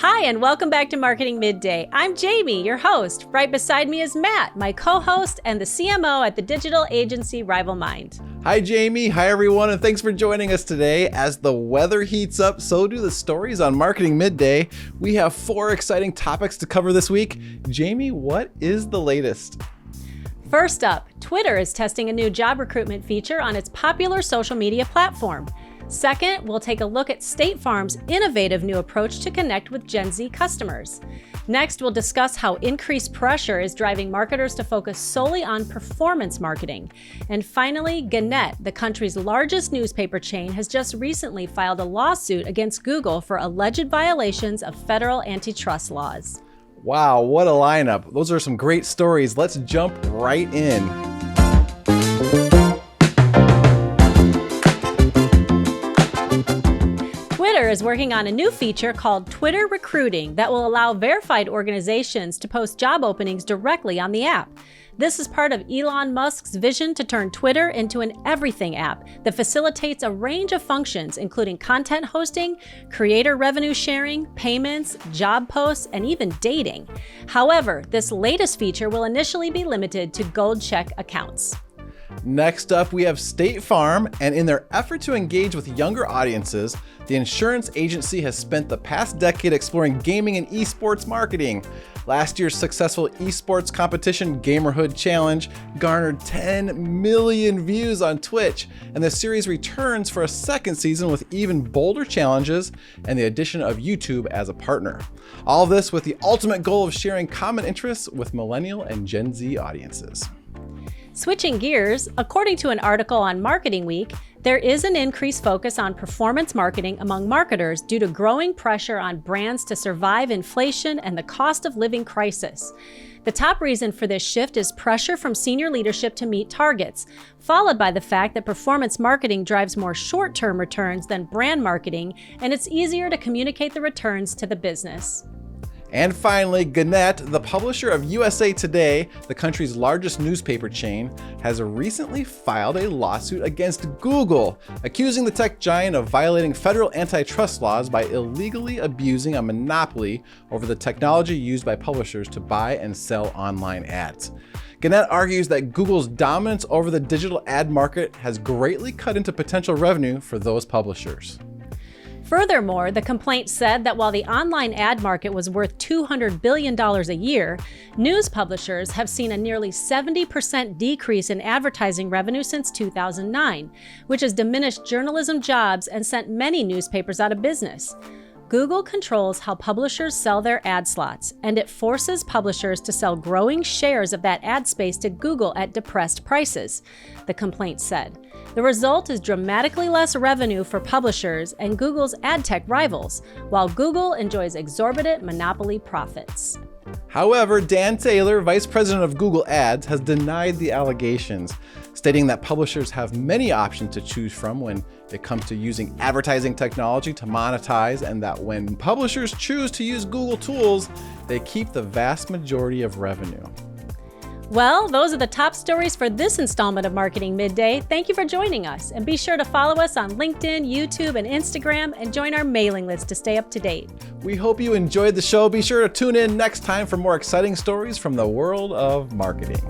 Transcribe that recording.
Hi, and welcome back to Marketing Midday. I'm Jamie, your host. Right beside me is Matt, my co-host and the CMO at the digital agency RivalMind. Hi, Jamie. Hi, everyone, and thanks for joining us today. As the weather heats up, so do the stories on Marketing Midday. We have 4 exciting topics to cover this week. Jamie, what is the latest? First up, Twitter is testing a new job recruitment feature on its popular social media platform. Second, we'll take a look at State Farm's innovative new approach to connect with Gen Z customers. Next, we'll discuss how increased pressure is driving marketers to focus solely on performance marketing. And finally, Gannett, the country's largest newspaper chain, has just recently filed a lawsuit against Google for alleged violations of federal antitrust laws. Wow, what a lineup. Those are some great stories. Let's jump right in. Twitter is working on a new feature called Twitter Recruiting that will allow verified organizations to post job openings directly on the app. This is part of Elon Musk's vision to turn Twitter into an everything app that facilitates a range of functions, including content hosting, creator revenue sharing, payments, job posts, and even dating. However, this latest feature will initially be limited to gold check accounts. Next up, we have State Farm, and in their effort to engage with younger audiences, the insurance agency has spent the past decade exploring gaming and eSports marketing. Last year's successful eSports competition, Gamerhood Challenge, garnered 10 million views on Twitch, and the series returns for a second season with even bolder challenges and the addition of YouTube as a partner. All this with the ultimate goal of sharing common interests with millennial and Gen Z audiences. Switching gears, according to an article on Marketing Week, there is an increased focus on performance marketing among marketers due to growing pressure on brands to survive inflation and the cost of living crisis. The top reason for this shift is pressure from senior leadership to meet targets, followed by the fact that performance marketing drives more short-term returns than brand marketing, and it's easier to communicate the returns to the business. And finally, Gannett, the publisher of USA Today, the country's largest newspaper chain, has recently filed a lawsuit against Google, accusing the tech giant of violating federal antitrust laws by illegally abusing a monopoly over the technology used by publishers to buy and sell online ads. Gannett argues that Google's dominance over the digital ad market has greatly cut into potential revenue for those publishers. Furthermore, the complaint said that while the online ad market was worth $200 billion a year, news publishers have seen a nearly 70% decrease in advertising revenue since 2009, which has diminished journalism jobs and sent many newspapers out of business. Google controls how publishers sell their ad slots, and it forces publishers to sell growing shares of that ad space to Google at depressed prices, the complaint said. The result is dramatically less revenue for publishers and Google's ad tech rivals, while Google enjoys exorbitant monopoly profits. However, Dan Taylor, vice president of Google Ads, has denied the allegations, stating that publishers have many options to choose from when it comes to using advertising technology to monetize, and that when publishers choose to use Google tools, they keep the vast majority of revenue. Well, those are the top stories for this installment of Marketing Midday. Thank you for joining us, and be sure to follow us on LinkedIn, YouTube, and Instagram, and join our mailing list to stay up to date. We hope you enjoyed the show. Be sure to tune in next time for more exciting stories from the world of marketing.